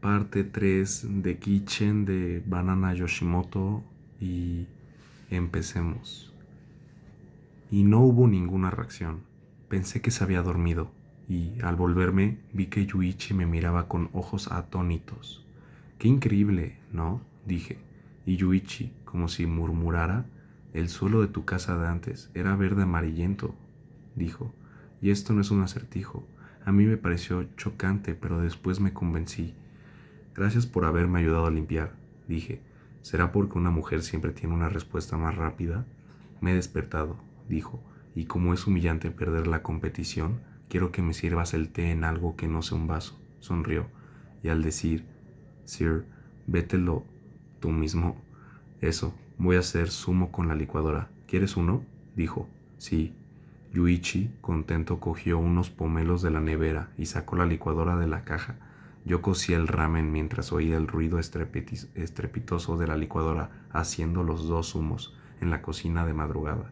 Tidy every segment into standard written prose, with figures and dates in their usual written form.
Parte 3 de Kitchen de Banana Yoshimoto y empecemos. Y no hubo ninguna reacción. Pensé que se había dormido y al volverme vi que Yuichi me miraba con ojos atónitos. Qué increíble, ¿no? Dije. Y Yuichi, como si murmurara, el suelo de tu casa de antes era verde amarillento, dijo. Y esto no es un acertijo. A mí me pareció chocante, pero después me convencí. Gracias por haberme ayudado a limpiar, dije. ¿Será porque una mujer siempre tiene una respuesta más rápida? Me he despertado, dijo, y como es humillante perder la competición, quiero que me sirvas el té en algo que no sea un vaso. Sonrió, y al decir, Sir, vételo tú mismo. Eso, voy a hacer zumo con la licuadora. ¿Quieres uno? Dijo. Sí. Yuichi, contento, cogió unos pomelos de la nevera y sacó la licuadora de la caja. Yo cocía el ramen mientras oía el ruido estrepitoso de la licuadora haciendo los dos zumos en la cocina de madrugada.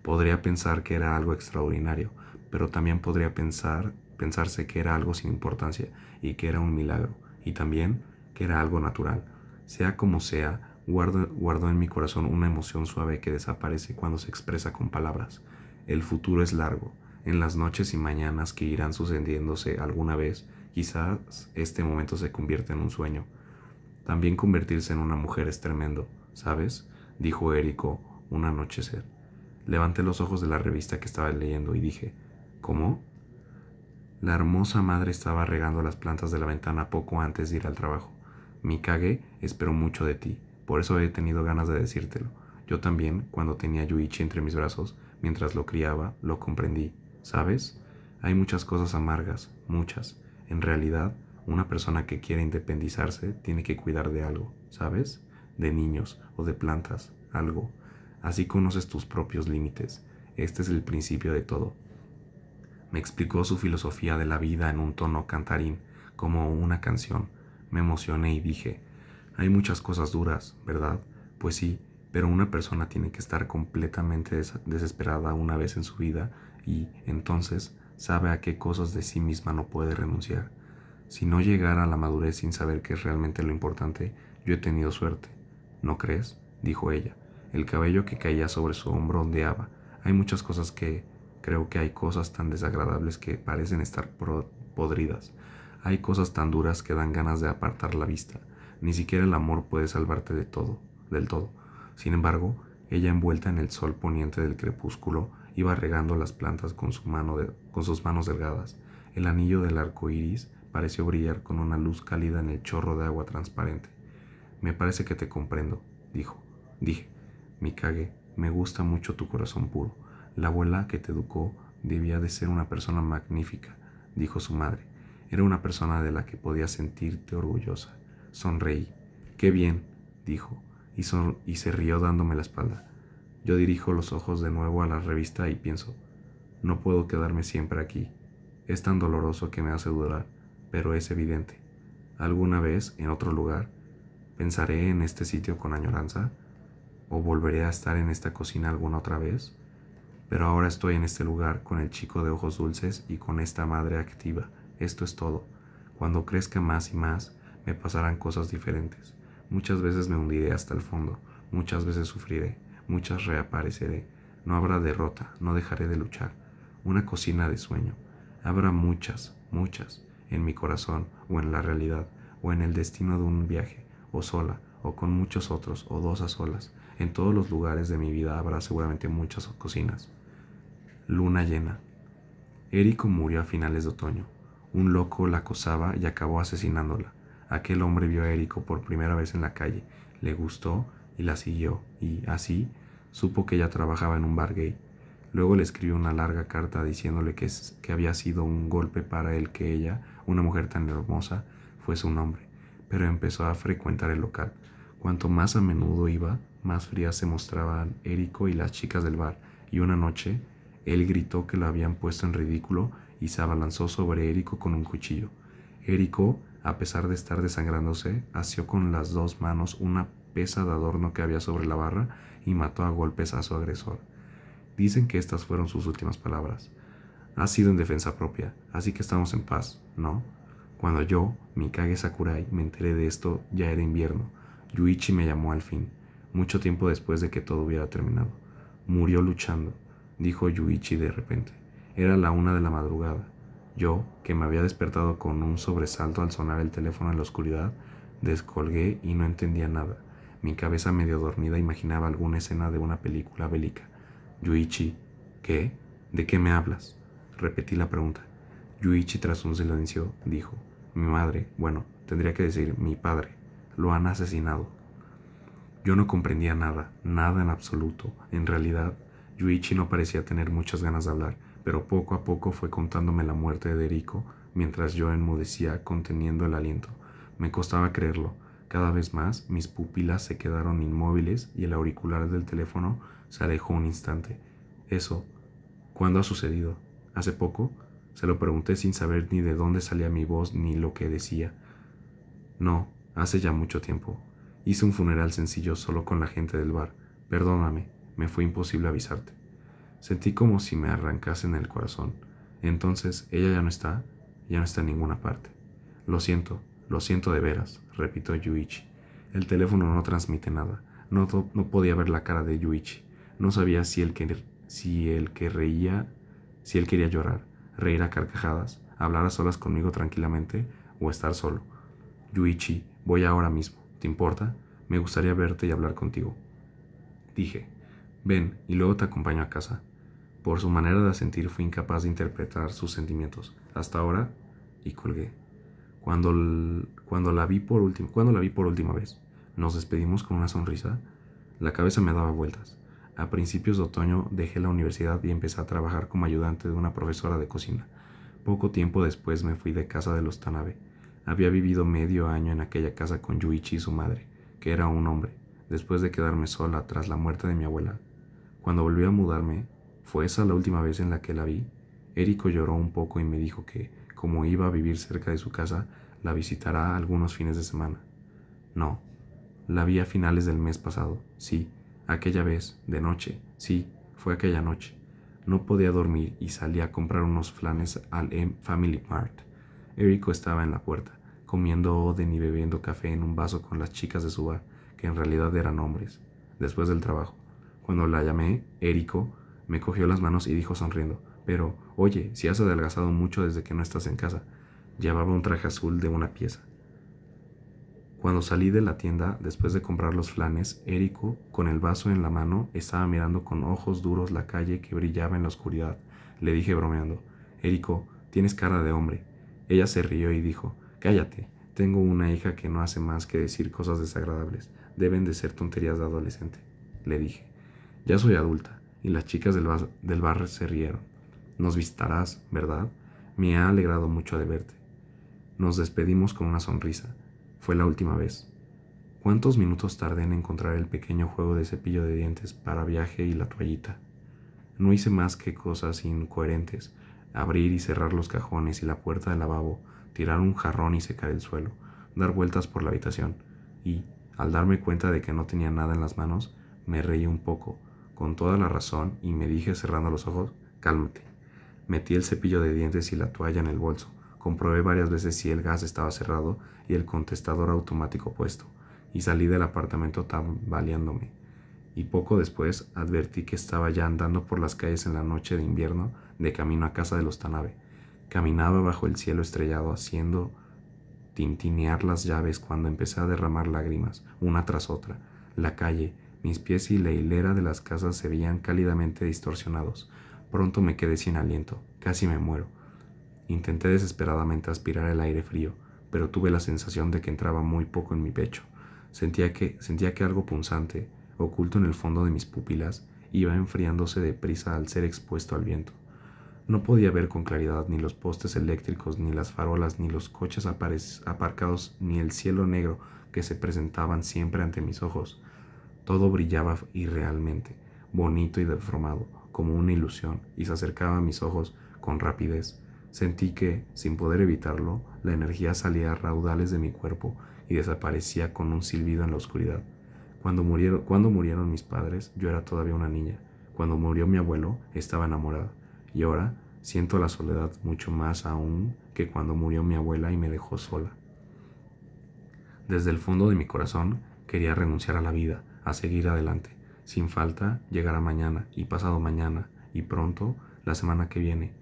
Podría pensar que era algo extraordinario, pero también podría pensarse que era algo sin importancia y que era un milagro, y también que era algo natural. Sea como sea, guardo en mi corazón una emoción suave que desaparece cuando se expresa con palabras. El futuro es largo. En las noches y mañanas que irán sucediéndose alguna vez, quizás este momento se convierta en un sueño. También convertirse en una mujer es tremendo, ¿sabes? Dijo Eriko un anochecer. Levanté los ojos de la revista que estaba leyendo y dije, ¿cómo? La hermosa madre estaba regando las plantas de la ventana poco antes de ir al trabajo. Mikage esperó mucho de ti, por eso he tenido ganas de decírtelo. Yo también, cuando tenía a Yuichi entre mis brazos, mientras lo criaba, lo comprendí. ¿Sabes? Hay muchas cosas amargas, muchas. En realidad, una persona que quiere independizarse tiene que cuidar de algo, ¿sabes? De niños o de plantas, algo. Así conoces tus propios límites. Este es el principio de todo. Me explicó su filosofía de la vida en un tono cantarín, como una canción. Me emocioné y dije, hay muchas cosas duras, ¿verdad? Pues sí, pero una persona tiene que estar completamente desesperada una vez en su vida y entonces sabe a qué cosas de sí misma no puede renunciar. Si no llegara a la madurez sin saber qué es realmente lo importante, yo he tenido suerte. ¿No crees? Dijo ella. El cabello que caía sobre su hombro ondeaba. Hay muchas cosas que Creo que hay cosas tan desagradables que parecen estar podridas. Hay cosas tan duras que dan ganas de apartar la vista. Ni siquiera el amor puede salvarte del todo. Sin embargo, ella envuelta en el sol poniente del crepúsculo iba regando las plantas con sus manos delgadas. El anillo del arco iris pareció brillar con una luz cálida en el chorro de agua transparente. Me parece que te comprendo, dijo. Dije, Mikage, me gusta mucho tu corazón puro. La abuela que te educó debía de ser una persona magnífica, dijo su madre. Era una persona de la que podías sentirte orgullosa. Sonreí. Qué bien, dijo, y se rió dándome la espalda. Yo dirijo los ojos de nuevo a la revista y pienso, no puedo quedarme siempre aquí. Es tan doloroso que me hace dudar, pero es evidente. Alguna vez, en otro lugar, pensaré en este sitio con añoranza, o volveré a estar en esta cocina alguna otra vez, pero ahora estoy en este lugar con el chico de ojos dulces y con esta madre activa. Esto es todo. Cuando crezca más y más, me pasarán cosas diferentes. Muchas veces me hundiré hasta el fondo, muchas veces sufriré, muchas reapareceré. No habrá derrota, no dejaré de luchar. Una cocina de sueño. Habrá muchas, muchas, en mi corazón, o en la realidad, o en el destino de un viaje, o sola, o con muchos otros, o dos a solas. En todos los lugares de mi vida habrá seguramente muchas cocinas. Luna llena. Eriko murió a finales de otoño. Un loco la acosaba y acabó asesinándola. Aquel hombre vio a Eriko por primera vez en la calle, le gustó y la siguió, y así supo que ella trabajaba en un bar gay. Luego le escribió una larga carta diciéndole que había sido un golpe para él que ella, una mujer tan hermosa, fuese un hombre, pero empezó a frecuentar el local. Cuanto más a menudo iba, más frías se mostraban Eriko y las chicas del bar, y una noche él gritó que lo habían puesto en ridículo y se abalanzó sobre Eriko con un cuchillo. Eriko, a pesar de estar desangrándose, asió con las dos manos una pesa de adorno que había sobre la barra y mató a golpes a su agresor. Dicen que estas fueron sus últimas palabras. Ha sido en defensa propia, así que estamos en paz, ¿no? Cuando yo, Mikage Sakurai, me enteré de esto, ya era invierno. Yuichi me llamó al fin, mucho tiempo después de que todo hubiera terminado. Murió luchando, dijo Yuichi de repente. Era la 1 de la madrugada. Yo, que me había despertado con un sobresalto al sonar el teléfono en la oscuridad, descolgué y no entendía nada. Mi cabeza medio dormida imaginaba alguna escena de una película bélica. Yuichi, ¿qué? ¿De qué me hablas? Repetí la pregunta. Yuichi, tras un silencio, dijo: mi madre, bueno, tendría que decir mi padre, lo han asesinado. Yo no comprendía nada, nada en absoluto. En realidad, Yuichi no parecía tener muchas ganas de hablar, pero poco a poco fue contándome la muerte de Eriko, mientras yo enmudecía conteniendo el aliento. Me costaba creerlo. Cada vez más mis pupilas se quedaron inmóviles y el auricular del teléfono se alejó un instante. Eso, ¿cuándo ha sucedido? ¿Hace poco? Se lo pregunté sin saber ni de dónde salía mi voz ni lo que decía. No, hace ya mucho tiempo. Hice un funeral sencillo solo con la gente del bar. Perdóname, me fue imposible avisarte. Sentí como si me arrancasen el corazón. Entonces, ella ya no está en ninguna parte. Lo siento de veras, repitió Yuichi. El teléfono no transmite nada. No podía ver la cara de Yuichi. No sabía si él quería llorar, reír a carcajadas, hablar a solas conmigo tranquilamente o estar solo. Yuichi, voy ahora mismo. ¿Te importa? Me gustaría verte y hablar contigo. Dije: ven, y luego te acompaño a casa. Por su manera de asentir fui incapaz de interpretar sus sentimientos. Hasta ahora, y colgué. Cuando la vi por última vez, nos despedimos con una sonrisa. La cabeza me daba vueltas. A principios de otoño dejé la universidad y empecé a trabajar como ayudante de una profesora de cocina. Poco tiempo después me fui de casa de los Tanabe. Había vivido medio año en aquella casa con Yuichi y su madre, que era un hombre, después de quedarme sola tras la muerte de mi abuela. Cuando volví a mudarme, ¿fue esa la última vez en la que la vi? Eriko lloró un poco y me dijo que, como iba a vivir cerca de su casa, la visitará algunos fines de semana. No, la vi a finales del mes pasado, sí, aquella vez, de noche, sí, fue aquella noche. No podía dormir y salí a comprar unos flanes al Family Mart. Eriko estaba en la puerta, comiendo oden y bebiendo café en un vaso con las chicas de su bar, que en realidad eran hombres, después del trabajo. Cuando la llamé, Eriko me cogió las manos y dijo sonriendo: pero, oye, si has adelgazado mucho desde que no estás en casa. Llevaba un traje azul de una pieza. Cuando salí de la tienda, después de comprar los flanes, Eriko, con el vaso en la mano, estaba mirando con ojos duros la calle que brillaba en la oscuridad. Le dije bromeando: Eriko, tienes cara de hombre. Ella se rió y dijo: cállate, tengo una hija que no hace más que decir cosas desagradables. Deben de ser tonterías de adolescente. Le dije: ya soy adulta. Y las chicas del bar se rieron. Nos visitarás, ¿verdad? Me ha alegrado mucho de verte. Nos despedimos con una sonrisa. Fue la última vez. ¿Cuántos minutos tardé en encontrar el pequeño juego de cepillo de dientes para viaje y la toallita? No hice más que cosas incoherentes: abrir y cerrar los cajones y la puerta del lavabo, tirar un jarrón y secar el suelo, dar vueltas por la habitación, y, al darme cuenta de que no tenía nada en las manos, me reí un poco, con toda la razón, y me dije cerrando los ojos: cálmate. Metí el cepillo de dientes y la toalla en el bolso. Comprobé varias veces si el gas estaba cerrado y el contestador automático puesto, y salí del apartamento tambaleándome. Y poco después advertí que estaba ya andando por las calles en la noche de invierno de camino a casa de los Tanabe. Caminaba bajo el cielo estrellado haciendo tintinear las llaves cuando empecé a derramar lágrimas, una tras otra. La calle, mis pies y la hilera de las casas se veían cálidamente distorsionados. Pronto me quedé sin aliento, casi me muero. Intenté desesperadamente aspirar el aire frío, pero tuve la sensación de que entraba muy poco en mi pecho. Sentía que algo punzante, oculto en el fondo de mis pupilas, iba enfriándose deprisa al ser expuesto al viento. No podía ver con claridad ni los postes eléctricos, ni las farolas, ni los coches aparcados, ni el cielo negro que se presentaban siempre ante mis ojos. Todo brillaba irrealmente, bonito y deformado, como una ilusión, y se acercaba a mis ojos con rapidez. Sentí que, sin poder evitarlo, la energía salía a raudales de mi cuerpo y desaparecía con un silbido en la oscuridad. Cuando murieron mis padres, yo era todavía una niña. Cuando murió mi abuelo, estaba enamorada. Y ahora Siento la soledad mucho más aún que cuando murió mi abuela y me dejó sola. Desde el fondo de mi corazón quería renunciar a la vida, a seguir adelante. Sin falta, llegará mañana y pasado mañana y pronto, la semana que viene.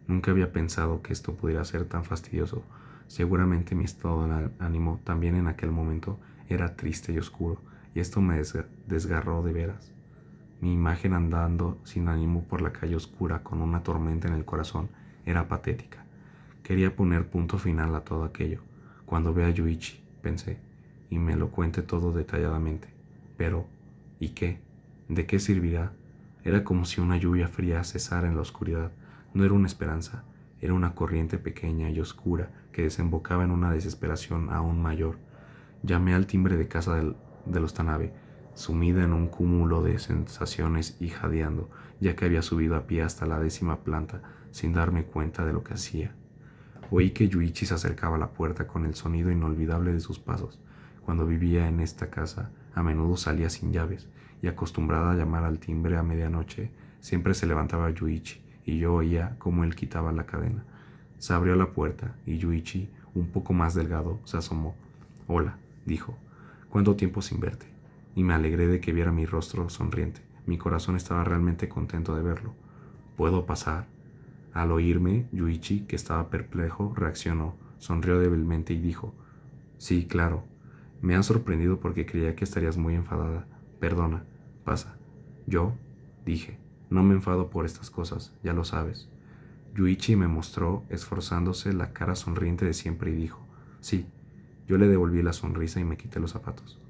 Nunca había pensado que esto pudiera ser tan fastidioso. Seguramente mi estado de ánimo también en aquel momento era triste y oscuro, y esto me desgarró de veras. Mi imagen andando sin ánimo por la calle oscura con una tormenta en el corazón era patética. Quería poner punto final a todo aquello. Cuando vea a Yuichi, pensé, y me lo cuente todo detalladamente. Pero, ¿y qué? ¿De qué servirá? Era como si una lluvia fría cesara en la oscuridad. No era una esperanza, era una corriente pequeña y oscura que desembocaba en una desesperación aún mayor. Llamé al timbre de casa de los Tanabe, sumida en un cúmulo de sensaciones y jadeando, ya que había subido a pie hasta la 10ª planta sin darme cuenta de lo que hacía. Oí que Yuichi se acercaba a la puerta con el sonido inolvidable de sus pasos. Cuando vivía en esta casa, a menudo salía sin llaves, y acostumbrada a llamar al timbre a medianoche, siempre se levantaba Yuichi, y yo oía cómo él quitaba la cadena. Se abrió la puerta, y Yuichi, un poco más delgado, se asomó. «Hola», dijo. «¿Cuánto tiempo sin verte?» Y me alegré de que viera mi rostro sonriente. Mi corazón estaba realmente contento de verlo. «¿Puedo pasar?» Al oírme, Yuichi, que estaba perplejo, reaccionó, sonrió débilmente y dijo: «Sí, claro. Me has sorprendido porque creía que estarías muy enfadada. Perdona, pasa». «¿Yo?», dije. «No me enfado por estas cosas, ya lo sabes». Yuichi me mostró, esforzándose, la cara sonriente de siempre y dijo: «Sí». Yo le devolví la sonrisa y me quité los zapatos.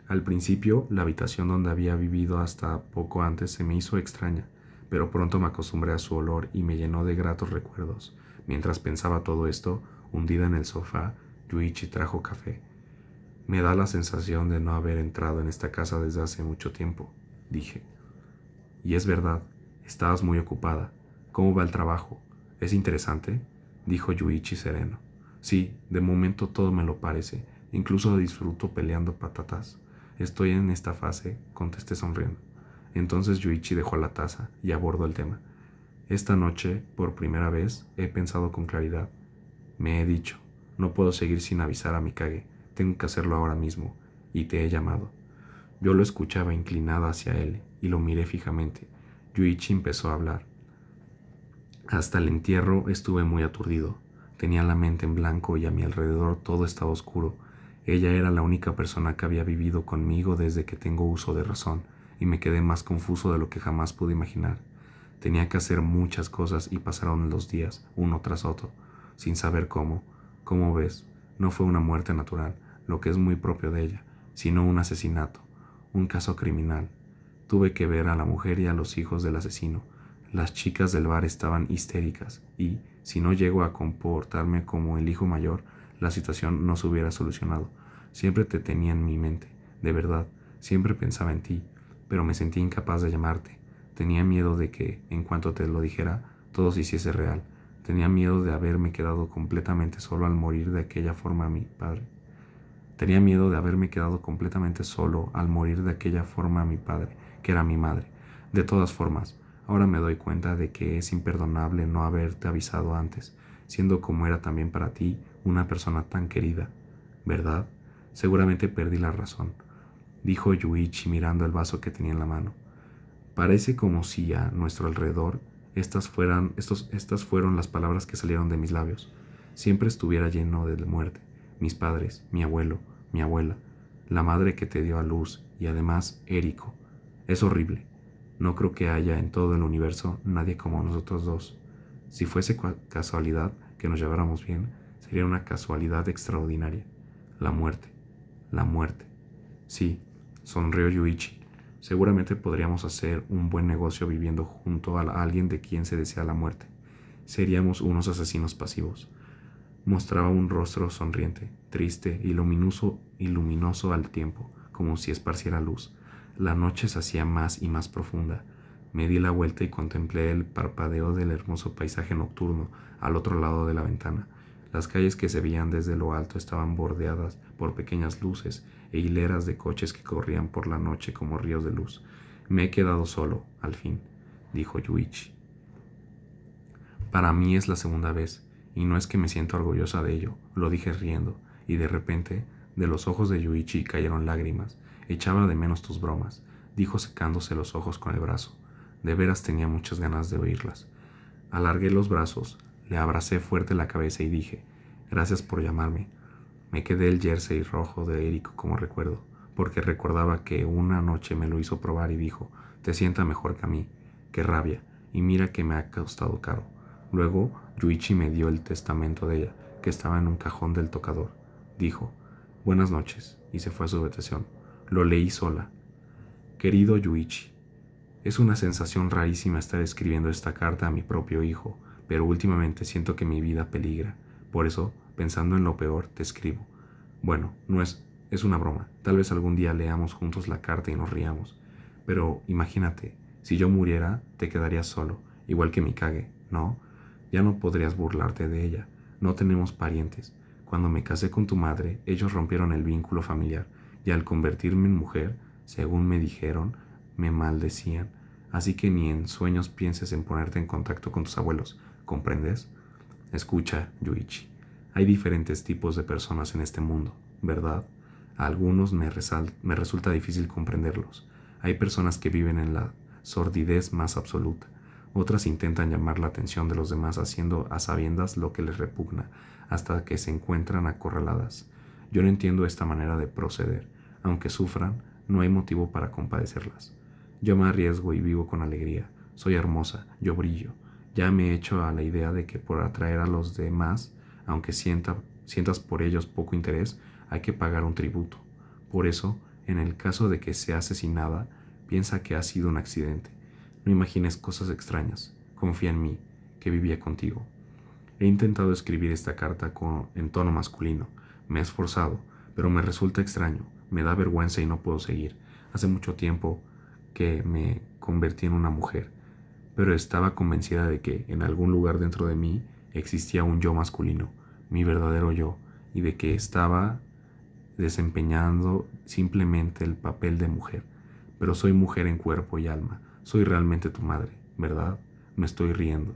Al principio, la habitación donde había vivido hasta poco antes se me hizo extraña, pero pronto me acostumbré a su olor y me llenó de gratos recuerdos. Mientras pensaba todo esto, hundida en el sofá, Yuichi trajo café. «Me da la sensación de no haber entrado en esta casa desde hace mucho tiempo», dije. «Y es verdad, estabas muy ocupada. ¿Cómo va el trabajo? ¿Es interesante?», dijo Yuichi sereno. «Sí, de momento todo me lo parece. Incluso disfruto peleando patatas. Estoy en esta fase», contesté sonriendo. Entonces Yuichi dejó la taza y abordó el tema. «Esta noche, por primera vez, he pensado con claridad. Me he dicho, no puedo seguir sin avisar a Mikage. Tengo que hacerlo ahora mismo, y te he llamado». Yo lo escuchaba inclinada hacia él y lo miré fijamente. Yuichi empezó a hablar. «Hasta el entierro estuve muy aturdido. Tenía la mente en blanco y a mi alrededor todo estaba oscuro. Ella era la única persona que había vivido conmigo desde que tengo uso de razón, y me quedé más confuso de lo que jamás pude imaginar. Tenía que hacer muchas cosas y pasaron los días, uno tras otro, sin saber cómo. Como ves, no fue una muerte natural, lo que es muy propio de ella, sino un asesinato, un caso criminal. Tuve que ver a la mujer y a los hijos del asesino. Las chicas del bar estaban histéricas y, si no llego a comportarme como el hijo mayor, la situación no se hubiera solucionado. Siempre te tenía en mi mente, de verdad, siempre pensaba en ti, pero me sentí incapaz de llamarte. Tenía miedo de que, en cuanto te lo dijera, todo se hiciese real. Tenía miedo de haberme quedado completamente solo al morir de aquella forma a mi padre. Tenía miedo de haberme quedado completamente solo al morir de aquella forma a mi padre, que era mi madre. De todas formas, ahora me doy cuenta de que es imperdonable no haberte avisado antes, siendo como era también para ti una persona tan querida, ¿verdad? Seguramente perdí la razón», dijo Yuichi mirando el vaso que tenía en la mano. «Parece como si a nuestro alrededor estas fueron las palabras que salieron de mis labios. Siempre estuviera lleno de muerte. Mis padres, mi abuelo, mi abuela, la madre que te dio a luz y además Érico. Es horrible. No creo que haya en todo el universo nadie como nosotros dos. Si fuese casualidad que nos lleváramos bien, sería una casualidad extraordinaria. La muerte, la muerte». «Sí», sonrió Yuichi. «Seguramente podríamos hacer un buen negocio viviendo junto a alguien de quien se desea la muerte. Seríamos unos asesinos pasivos». Mostraba un rostro sonriente, triste y luminoso al tiempo, como si esparciera luz. La noche se hacía más y más profunda. Me di la vuelta y contemplé el parpadeo del hermoso paisaje nocturno al otro lado de la ventana. Las calles que se veían desde lo alto estaban bordeadas por pequeñas luces e hileras de coches que corrían por la noche como ríos de luz. «Me he quedado solo, al fin», dijo Yuichi. Para mí es la segunda vez, y no es que me sienta orgullosa de ello, lo dije riendo, y de repente, de los ojos de Yuichi cayeron lágrimas. Echaba de menos tus bromas, dijo secándose los ojos con el brazo. De veras tenía muchas ganas de oírlas. Alargué los brazos, le abracé fuerte la cabeza y dije, gracias por llamarme. Me quedé el jersey rojo de Érico como recuerdo, porque recordaba que una noche me lo hizo probar y dijo, te sienta mejor que a mí. Qué rabia, y mira que me ha costado caro. Luego, Yuichi me dio el testamento de ella, que estaba en un cajón del tocador. Dijo, buenas noches, y se fue a su habitación. Lo leí sola. Querido Yuichi, es una sensación rarísima estar escribiendo esta carta a mi propio hijo, pero últimamente siento que mi vida peligra. Por eso, pensando en lo peor, te escribo. Bueno, no es una broma. Tal vez algún día leamos juntos la carta y nos riamos. Pero imagínate, si yo muriera, te quedarías solo, igual que Mikage, ¿no? Ya no podrías burlarte de ella. No tenemos parientes. Cuando me casé con tu madre, ellos rompieron el vínculo familiar, y al convertirme en mujer, según me dijeron, me maldecían. Así que ni en sueños pienses en ponerte en contacto con tus abuelos, ¿comprendes? Escucha, Yuichi. Hay diferentes tipos de personas en este mundo, ¿verdad? A algunos me resulta difícil comprenderlos. Hay personas que viven en la sordidez más absoluta. Otras intentan llamar la atención de los demás haciendo a sabiendas lo que les repugna, hasta que se encuentran acorraladas. Yo no entiendo esta manera de proceder. Aunque sufran, no hay motivo para compadecerlas. Yo me arriesgo y vivo con alegría. Soy hermosa, yo brillo. Ya me he hecho a la idea de que por atraer a los demás, aunque sientas por ellos poco interés, hay que pagar un tributo. Por eso, en el caso de que sea asesinada, piensa que ha sido un accidente. No imagines cosas extrañas. Confía en mí, que vivía contigo. He intentado escribir esta carta en tono masculino. Me he esforzado, pero me resulta extraño. Me da vergüenza y no puedo seguir. Hace mucho tiempo que me convertí en una mujer, pero estaba convencida de que en algún lugar dentro de mí existía un yo masculino, mi verdadero yo, y de que estaba desempeñando simplemente el papel de mujer. Pero soy mujer en cuerpo y alma. Soy realmente tu madre, ¿verdad? Me estoy riendo.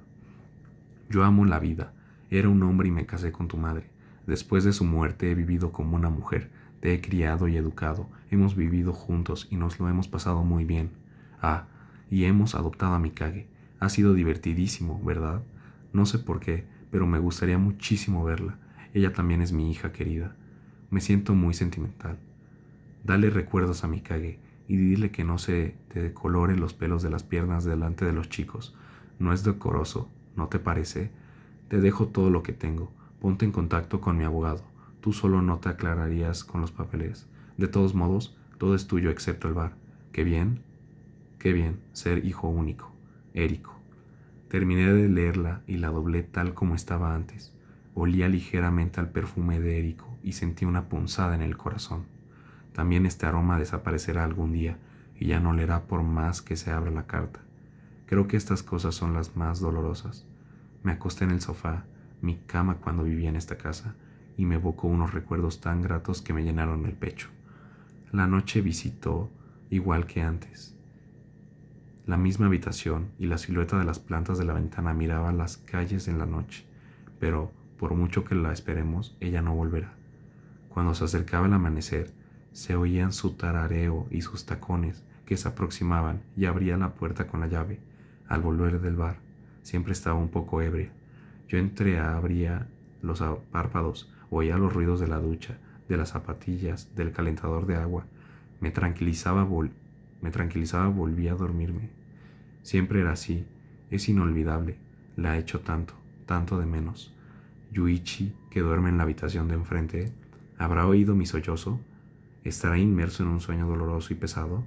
Yo amo la vida. Era un hombre y me casé con tu madre. Después de su muerte he vivido como una mujer. Te he criado y educado. Hemos vivido juntos y nos lo hemos pasado muy bien. Ah, y hemos adoptado a Mikage. Ha sido divertidísimo, ¿verdad? No sé por qué, pero me gustaría muchísimo verla. Ella también es mi hija querida. Me siento muy sentimental. Dale recuerdos a Mikage y dile que no se te decolore los pelos de las piernas delante de los chicos. No es decoroso, ¿no te parece? Te dejo todo lo que tengo. Ponte en contacto con mi abogado. Tú solo no te aclararías con los papeles. De todos modos, todo es tuyo excepto el bar. Qué bien, ser hijo único. Érico. Terminé de leerla y la doblé tal como estaba antes. Olía ligeramente al perfume de Érico y sentí una punzada en el corazón. También este aroma desaparecerá algún día y ya no leerá por más que se abra la carta. Creo que estas cosas son las más dolorosas. Me acosté en el sofá, mi cama cuando vivía en esta casa, y me evocó unos recuerdos tan gratos que me llenaron el pecho. La noche visitó igual que antes. La misma habitación y la silueta de las plantas de la ventana miraba las calles en la noche, pero por mucho que la esperemos, ella no volverá. Cuando se acercaba el amanecer, se oían su tarareo y sus tacones que se aproximaban y abría la puerta con la llave. Al volver del bar, siempre estaba un poco ebria. Yo entreabría los párpados, oía los ruidos de la ducha, de las zapatillas, del calentador de agua. Me tranquilizaba, volvía a dormirme. Siempre era así, es inolvidable, la ha hecho tanto, tanto de menos. Yuichi, que duerme en la habitación de enfrente, ¿habrá oído mi sollozo? ¿Estará inmerso en un sueño doloroso y pesado?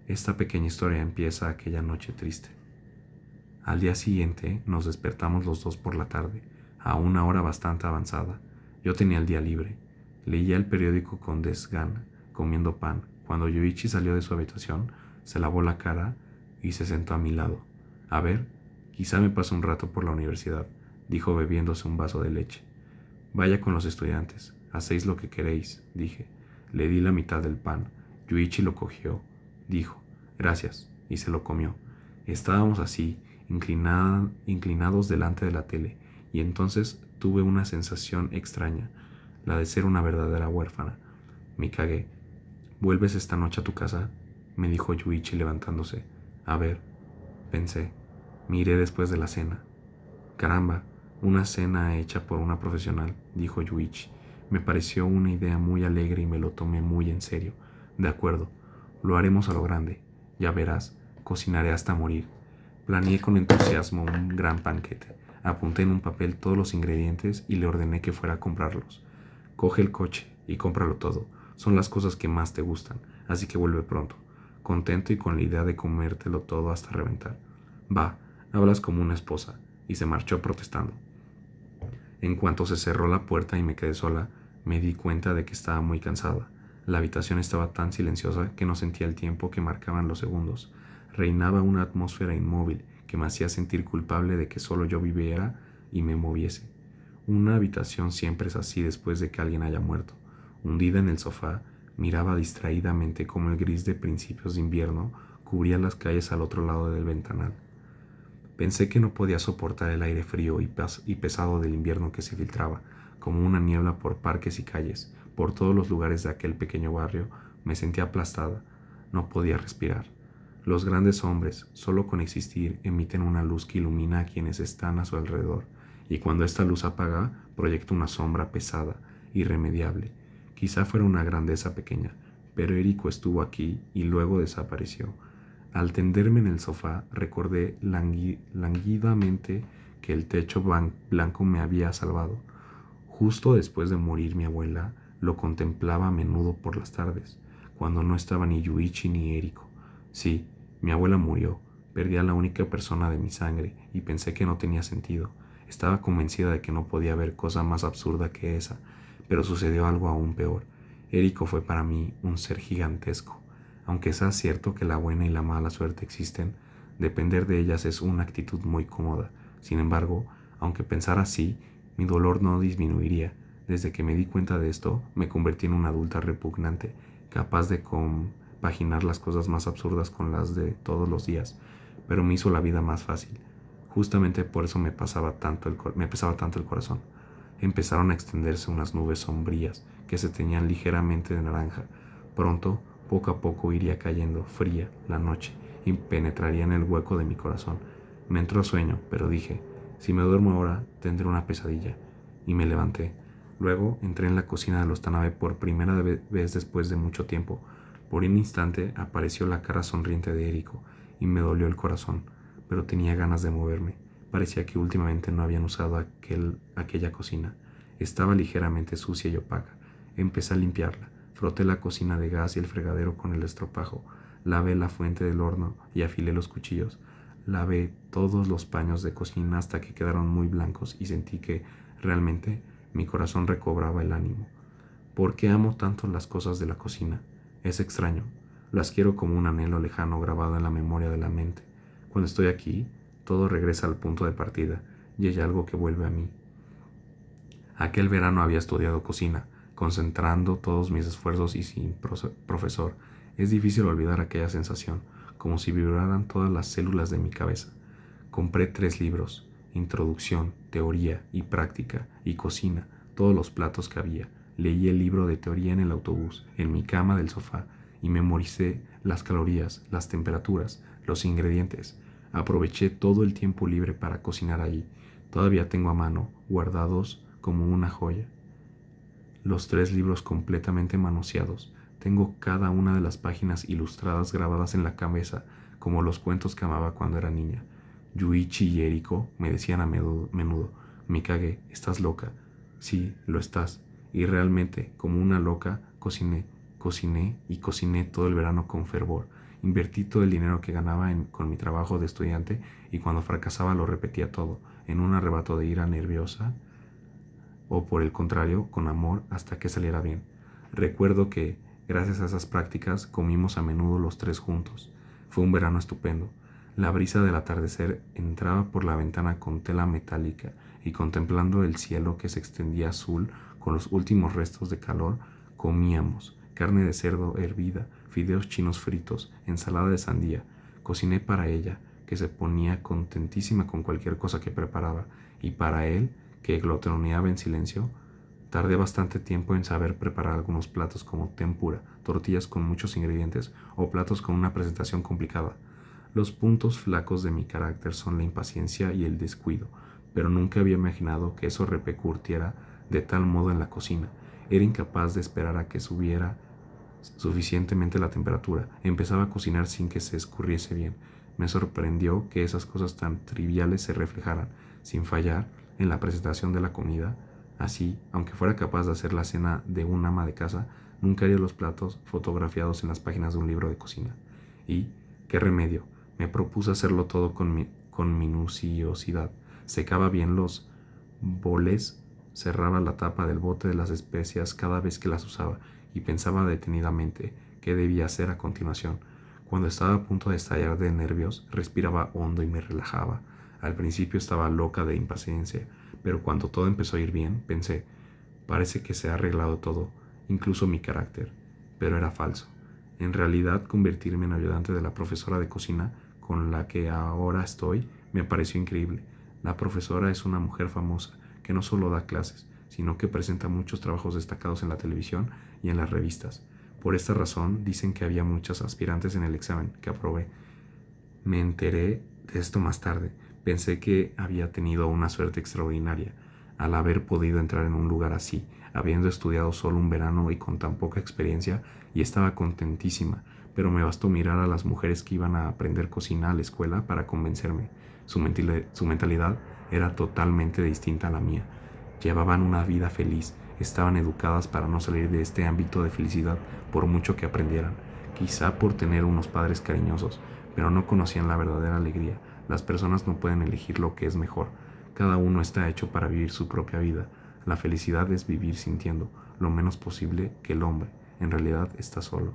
Esta pequeña historia empieza aquella noche triste. Al día siguiente nos despertamos los dos por la tarde, a una hora bastante avanzada. Yo tenía el día libre. Leía el periódico con desgana, comiendo pan. Cuando Yuichi salió de su habitación, se lavó la cara y se sentó a mi lado. A ver, quizá me paso un rato por la universidad, dijo bebiéndose un vaso de leche. Vaya con los estudiantes, hacéis lo que queréis, dije. Le di la mitad del pan. Yuichi lo cogió, dijo, gracias, y se lo comió. Estábamos así, inclinados delante de la tele, y entonces tuve una sensación extraña, la de ser una verdadera huérfana. Me cagué. ¿Vuelves esta noche a tu casa?, me dijo Yuichi levantándose. A ver, pensé. Miré después de la cena. Caramba, una cena hecha por una profesional, dijo Yuichi. Me pareció una idea muy alegre y me lo tomé muy en serio. De acuerdo, lo haremos a lo grande. Ya verás, cocinaré hasta morir. Planeé con entusiasmo un gran banquete. Apunté en un papel todos los ingredientes y le ordené que fuera a comprarlos. Coge el coche y cómpralo todo. Son las cosas que más te gustan, así que vuelve pronto. Contento y con la idea de comértelo todo hasta reventar. Va, hablas como una esposa. Y se marchó protestando. En cuanto se cerró la puerta y me quedé sola, me di cuenta de que estaba muy cansada. La habitación estaba tan silenciosa que no sentía el tiempo que marcaban los segundos. Reinaba una atmósfera inmóvil que me hacía sentir culpable de que solo yo viviera y me moviese. Una habitación siempre es así después de que alguien haya muerto. Hundida en el sofá, miraba distraídamente cómo el gris de principios de invierno cubría las calles al otro lado del ventanal. Pensé que no podía soportar el aire frío y pesado del invierno que se filtraba, como una niebla por parques y calles, por todos los lugares de aquel pequeño barrio. Me sentía aplastada, no podía respirar. Los grandes hombres, solo con existir, emiten una luz que ilumina a quienes están a su alrededor, y cuando esta luz apaga, proyecta una sombra pesada, irremediable. Quizá fuera una grandeza pequeña, pero Érico estuvo aquí y luego desapareció. Al tenderme en el sofá, recordé languidamente que el techo blanco me había salvado. Justo después de morir mi abuela, lo contemplaba a menudo por las tardes, cuando no estaba ni Yuichi ni Eriko. Sí, mi abuela murió, perdí a la única persona de mi sangre y pensé que no tenía sentido. Estaba convencida de que no podía haber cosa más absurda que esa, pero sucedió algo aún peor. Eriko fue para mí un ser gigantesco. Aunque sea cierto que la buena y la mala suerte existen, depender de ellas es una actitud muy cómoda. Sin embargo, aunque pensara así, mi dolor no disminuiría. Desde que me di cuenta de esto, me convertí en una adulta repugnante, capaz de compaginar las cosas más absurdas con las de todos los días, pero me hizo la vida más fácil. Justamente por eso me pesaba tanto el corazón. Empezaron a extenderse unas nubes sombrías que se teñían ligeramente de naranja. Pronto, poco a poco iría cayendo fría la noche y penetraría en el hueco de mi corazón. Me entró sueño, pero dije, si me duermo ahora, tendré una pesadilla. Y me levanté. Luego entré en la cocina de los Tanabe por primera vez después de mucho tiempo. Por un instante apareció la cara sonriente de Eriko y me dolió el corazón, pero tenía ganas de moverme. Parecía que últimamente no habían usado aquella cocina. Estaba ligeramente sucia y opaca. Empecé a limpiarla. Froté la cocina de gas y el fregadero con el estropajo. Lavé la fuente del horno y afilé los cuchillos. Lavé todos los paños de cocina hasta que quedaron muy blancos y sentí que, realmente, mi corazón recobraba el ánimo. ¿Por qué amo tanto las cosas de la cocina? Es extraño. Las quiero como un anhelo lejano grabado en la memoria de la mente. Cuando estoy aquí, todo regresa al punto de partida y hay algo que vuelve a mí. Aquel verano había estudiado cocina, concentrando todos mis esfuerzos y sin profesor. Es difícil olvidar aquella sensación, como si vibraran todas las células de mi cabeza. Compré 3 libros: Introducción, Teoría y Práctica, y Cocina, todos los platos que había. Leí el libro de teoría en el autobús, en mi cama del sofá, y memoricé las calorías, las temperaturas, los ingredientes. Aproveché todo el tiempo libre para cocinar allí. Todavía tengo a mano, guardados como una joya, los 3 libros completamente manoseados. Tengo cada una de las páginas ilustradas grabadas en la cabeza, como los cuentos que amaba cuando era niña. Yuichi y Eriko me decían a menudo, Mikage, estás loca. Sí, lo estás. Y realmente, como una loca, cociné y cociné todo el verano con fervor. Invertí todo el dinero que ganaba con mi trabajo de estudiante y cuando fracasaba lo repetía todo, en un arrebato de ira nerviosa o por el contrario, con amor hasta que saliera bien. Recuerdo que, gracias a esas prácticas, comimos a menudo los 3 juntos. Fue un verano estupendo. La brisa del atardecer entraba por la ventana con tela metálica y contemplando el cielo que se extendía azul con los últimos restos de calor, comíamos carne de cerdo hervida, fideos chinos fritos, ensalada de sandía. Cociné para ella, que se ponía contentísima con cualquier cosa que preparaba, y para él, que glotoneaba en silencio, tardé bastante tiempo en saber preparar algunos platos como tempura, tortillas con muchos ingredientes o platos con una presentación complicada. Los puntos flacos de mi carácter son la impaciencia y el descuido, pero nunca había imaginado que eso repercutiera de tal modo en la cocina. Era incapaz de esperar a que subiera suficientemente la temperatura. Empezaba a cocinar sin que se escurriese bien. Me sorprendió que esas cosas tan triviales se reflejaran, sin fallar, en la presentación de la comida. Así, aunque fuera capaz de hacer la cena de un ama de casa, nunca haría los platos fotografiados en las páginas de un libro de cocina. Y, qué remedio, me propuse hacerlo todo con minuciosidad. Secaba bien los boles, cerraba la tapa del bote de las especias cada vez que las usaba y pensaba detenidamente qué debía hacer a continuación. Cuando estaba a punto de estallar de nervios, respiraba hondo y me relajaba. Al principio estaba loca de impaciencia, pero cuando todo empezó a ir bien, pensé, parece que se ha arreglado todo, incluso mi carácter. Pero era falso. En realidad, convertirme en ayudante de la profesora de cocina con la que ahora estoy me pareció increíble. La profesora es una mujer famosa que no solo da clases, sino que presenta muchos trabajos destacados en la televisión y en las revistas. Por esta razón, dicen que había muchas aspirantes en el examen que aprobé. Me enteré de esto más tarde. Pensé que había tenido una suerte extraordinaria al haber podido entrar en un lugar así, habiendo estudiado solo un verano y con tan poca experiencia, y estaba contentísima, pero me bastó mirar a las mujeres que iban a aprender cocina a la escuela para convencerme. Su mentalidad era totalmente distinta a la mía. Llevaban una vida feliz, estaban educadas para no salir de este ámbito de felicidad por mucho que aprendieran, quizá por tener unos padres cariñosos, pero no conocían la verdadera alegría. Las personas no pueden elegir lo que es mejor. Cada uno está hecho para vivir su propia vida. La felicidad es vivir sintiendo lo menos posible que el hombre en realidad está solo.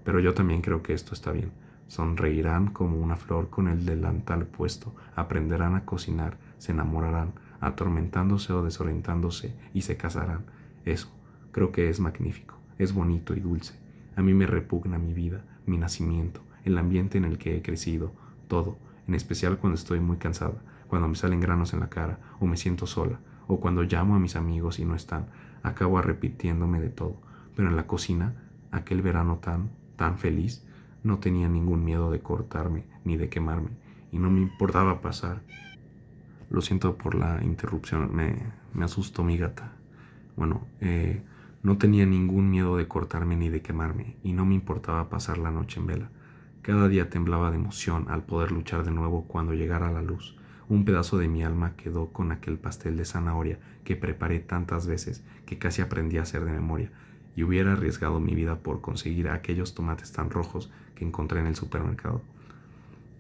Pero yo también creo que esto está bien. Sonreirán como una flor con el delantal puesto, aprenderán a cocinar, se enamorarán, atormentándose o desorientándose, y se casarán. Eso, creo que es magnífico, es bonito y dulce. A mí me repugna mi vida, mi nacimiento, el ambiente en el que he crecido, todo, en especial cuando estoy muy cansada, cuando me salen granos en la cara, o me siento sola, o cuando llamo a mis amigos y no están, acabo repitiéndome de todo. Pero en la cocina, aquel verano tan feliz, no tenía ningún miedo de cortarme ni de quemarme, y no me importaba pasar. Lo siento por la interrupción, me asustó mi gata. Bueno, no tenía ningún miedo de cortarme ni de quemarme, y no me importaba pasar la noche en vela. Cada día temblaba de emoción al poder luchar de nuevo cuando llegara la luz. Un pedazo de mi alma quedó con aquel pastel de zanahoria que preparé tantas veces que casi aprendí a hacer de memoria, y hubiera arriesgado mi vida por conseguir aquellos tomates tan rojos que encontré en el supermercado.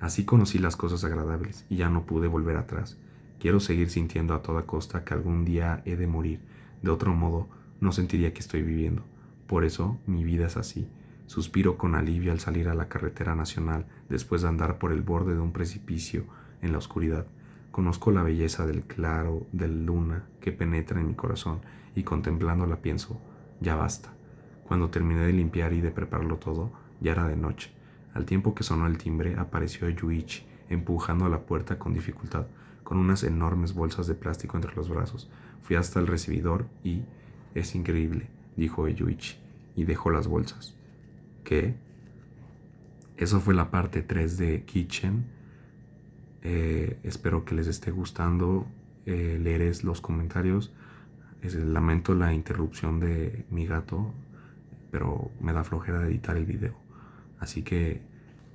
Así conocí las cosas agradables y ya no pude volver atrás. Quiero seguir sintiendo a toda costa que algún día he de morir. De otro modo, no sentiría que estoy viviendo. Por eso, mi vida es así. Suspiro con alivio al salir a la carretera nacional después de andar por el borde de un precipicio en la oscuridad. Conozco la belleza del claro de la luna que penetra en mi corazón y contemplándola pienso, ya basta. Cuando terminé de limpiar y de prepararlo todo, ya era de noche. Al tiempo que sonó el timbre, apareció Yuichi, empujando a la puerta con dificultad, con unas enormes bolsas de plástico entre los brazos. Fui hasta el recibidor y... Es increíble, dijo Yuichi, y dejó las bolsas. ¿Qué? Eso fue la parte 3 de Kitchen. Espero que les esté gustando. Leeré los comentarios. Lamento la interrupción de mi gato, pero me da flojera de editar el video. Así que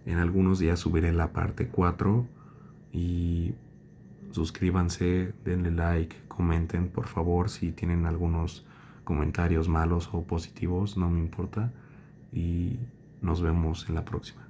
en algunos días subiré la parte 4 y suscríbanse, denle like, comenten por favor si tienen algunos comentarios malos o positivos, no me importa, y nos vemos en la próxima.